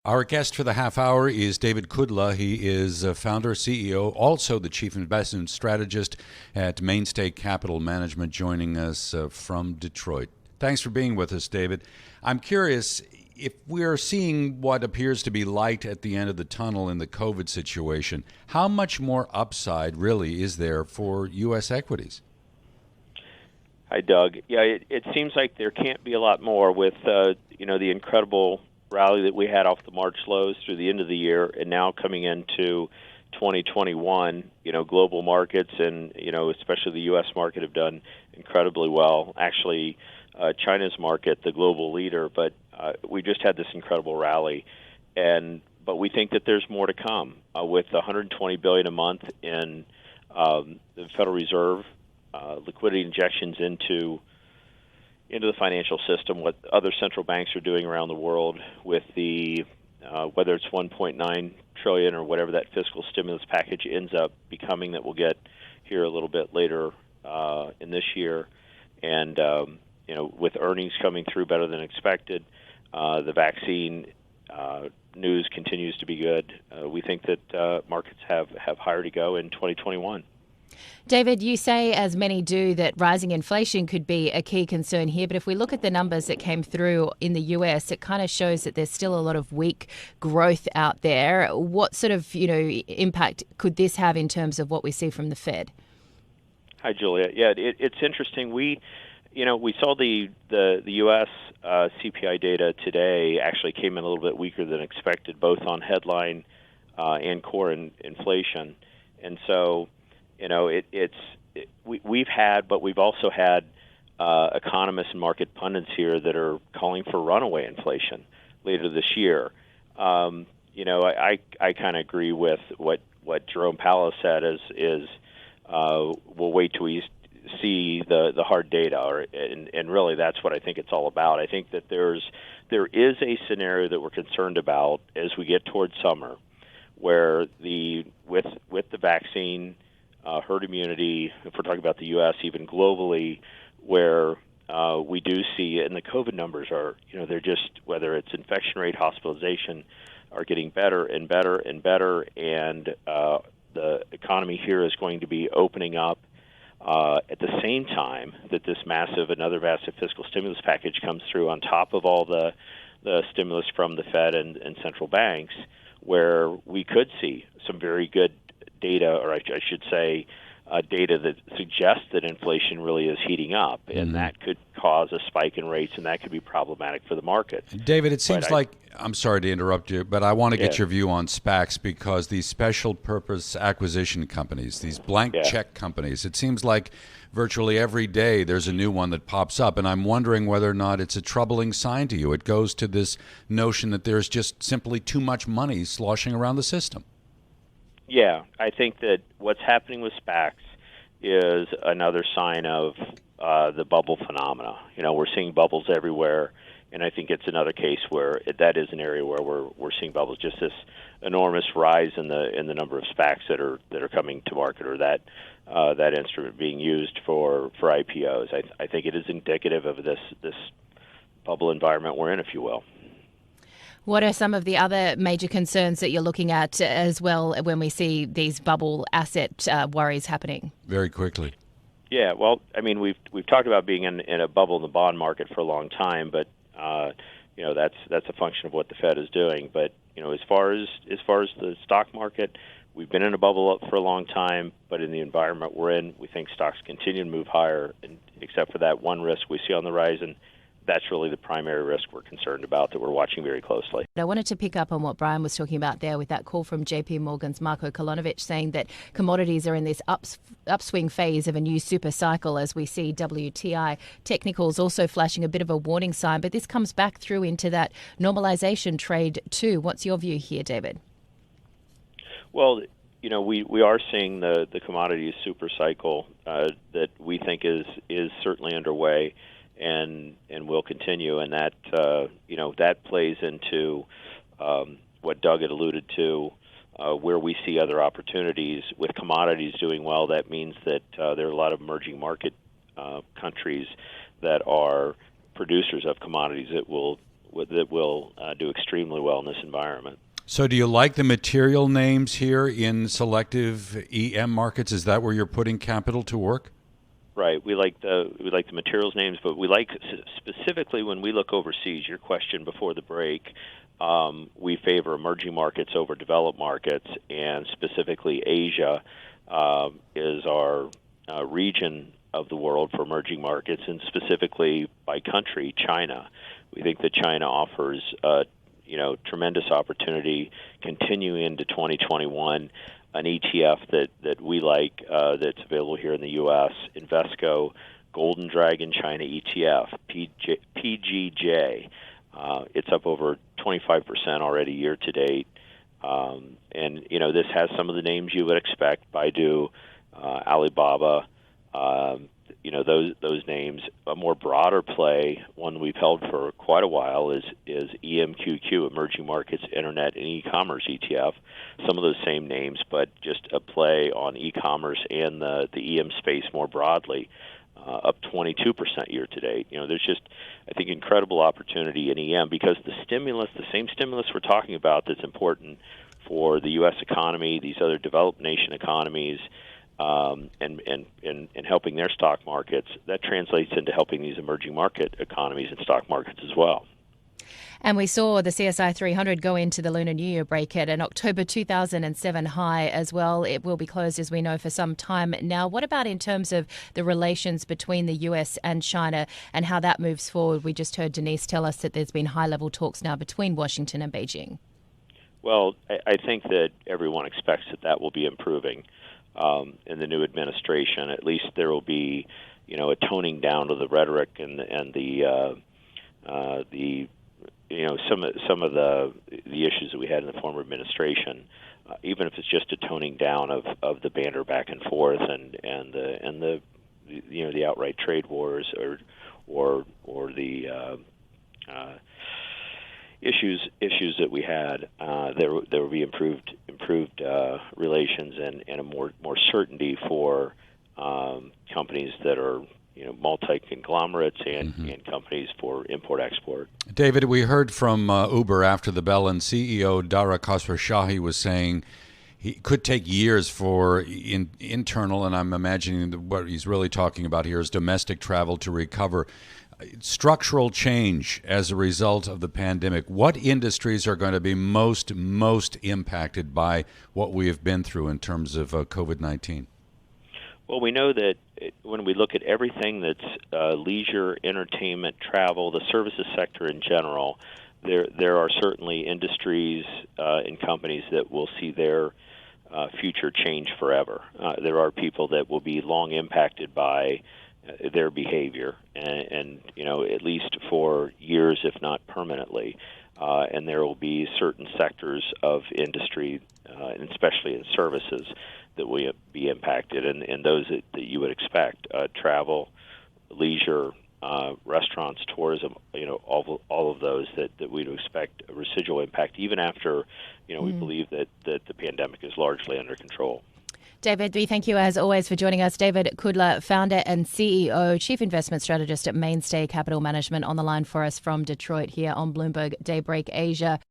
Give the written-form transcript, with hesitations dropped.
Our guest for the half hour is David Kudla. He is founder, CEO, also the chief investment strategist at Mainstay Capital Management, joining us from Detroit. Thanks for being with us, David. I'm curious if we're seeing what appears to be light at the end of the tunnel in the COVID situation. How much more upside really is there for U.S. equities? Hi, Doug. Yeah, it seems like there can't be a lot more with the incredible rally that we had off the March lows through the end of the year, and now coming into 2021, global markets and especially the U.S. market have done incredibly well. Actually, China's market, the global leader, but we just had this incredible rally, but we think that there's more to come with 120 billion a month in the Federal Reserve liquidity injections into the financial system, what other central banks are doing around the world with the whether it's 1.9 trillion or whatever that fiscal stimulus package ends up becoming that we'll get here a little bit later in this year, and with earnings coming through better than expected, the vaccine news continues to be good. We think that markets have higher to go in 2021. David, you say, as many do, that rising inflation could be a key concern here. But if we look at the numbers that came through in the US, it kind of shows that there's still a lot of weak growth out there. What sort of, impact could this have in terms of what we see from the Fed? Hi, Julia. Yeah, it's interesting. We saw the U.S. CPI data today actually came in a little bit weaker than expected, both on headline and core inflation. And so, we've had, but we've also had economists and market pundits here that are calling for runaway inflation later this year. I kind of agree with what Jerome Powell said is we'll wait till we see the hard data, and really that's what I think it's all about. I think that there is a scenario that we're concerned about as we get towards summer, where with the vaccine herd immunity, if we're talking about the U.S., even globally, where we do see, and the COVID numbers are, they're just, whether it's infection rate, hospitalization, are getting better and better and better, and the economy here is going to be opening up at the same time that this another massive fiscal stimulus package comes through on top of all the stimulus from the Fed and central banks, where we could see some very good data, or I should say data that suggests that inflation really is heating up, and that could cause a spike in rates, and that could be problematic for the market. David, it seems I'm sorry to interrupt you, but I want to get your view on SPACs, because these special purpose acquisition companies, these blank check companies, it seems like virtually every day there's a new one that pops up, and I'm wondering whether or not it's a troubling sign to you. It goes to this notion that there's just simply too much money sloshing around the system. Yeah, I think that what's happening with SPACs is another sign of the bubble phenomena. We're seeing bubbles everywhere, and I think it's another case where that is an area where we're seeing bubbles. Just this enormous rise in the number of SPACs that are coming to market, or that instrument being used for IPOs. I think it is indicative of this bubble environment we're in, if you will. What are some of the other major concerns that you're looking at as well when we see these bubble asset worries happening? Very quickly. Yeah, well, I mean, we've talked about being in a bubble in the bond market for a long time, but that's a function of what the Fed is doing. But as far as the stock market, we've been in a bubble for a long time, but in the environment we're in, we think stocks continue to move higher, and except for that one risk we see on the horizon. That's really the primary risk we're concerned about, that we're watching very closely. I wanted to pick up on what Brian was talking about there with that call from JP Morgan's Marko Kolonovic saying that commodities are in this upswing phase of a new super cycle, as we see WTI technicals also flashing a bit of a warning sign. But this comes back through into that normalization trade too. What's your view here, David? Well, we are seeing the commodities super cycle that we think is certainly underway. And will continue, and that that plays into what Doug had alluded to, where we see other opportunities with commodities doing well. That means that there are a lot of emerging market countries that are producers of commodities that will that will do extremely well in this environment. So do you like the material names here in selective EM markets? Is that where you're putting capital to work? Right. We like the materials names, but we like specifically when we look overseas. Your question before the break, we favor emerging markets over developed markets, and specifically Asia is our region of the world for emerging markets, and specifically by country, China. We think that China offers tremendous opportunity continuing into 2021. An ETF that we like that's available here in the U.S., Invesco Golden Dragon China ETF, PGJ. It's up over 25% already year to date. And, this has some of the names you would expect, Baidu, Alibaba, those names. A more broader play, one we've held for quite a while, is EMQQ, Emerging Markets, Internet, and E-commerce ETF. Some of those same names, but just a play on e-commerce and the EM space more broadly, up 22% year to date. There's just, I think, incredible opportunity in EM because the same stimulus we're talking about that's important for the U.S. economy, these other developed nation economies, and helping their stock markets, that translates into helping these emerging market economies and stock markets as well. And we saw the CSI 300 go into the Lunar New Year break at an October 2007 high as well. It will be closed, as we know, for some time now. What about in terms of the relations between the US and China and how that moves forward? We just heard Denise tell us that there's been high-level talks now between Washington and Beijing. Well, I think that everyone expects that will be improving. In the new administration, at least there will be, a toning down of the rhetoric and the some of the issues that we had in the former administration. Even if it's just a toning down of the banter back and forth and the outright trade wars or the issues that we had, there will be improved relations and a more certainty for companies that are multi-conglomerates and companies for import-export. David, we heard from Uber after the bell, and CEO Dara Khosrowshahi was saying it could take years for internal, and I'm imagining what he's really talking about here is domestic travel to recover. Structural change as a result of the pandemic. What industries are going to be most impacted by what we have been through in terms of COVID-19? Well, we know that when we look at everything that's leisure, entertainment, travel, the services sector in general, there are certainly industries and companies that will see their future change forever. There are people that will be long impacted by their behavior, and at least for years, if not permanently. And there will be certain sectors of industry, and especially in services, that will be impacted, and those that you would expect: travel, leisure, restaurants, tourism. All of those that we'd expect a residual impact even after we believe that the pandemic is largely under control. David, we thank you as always for joining us. David Kudla, founder and CEO, Chief Investment Strategist at Mainstay Capital Management, on the line for us from Detroit here on Bloomberg Daybreak Asia.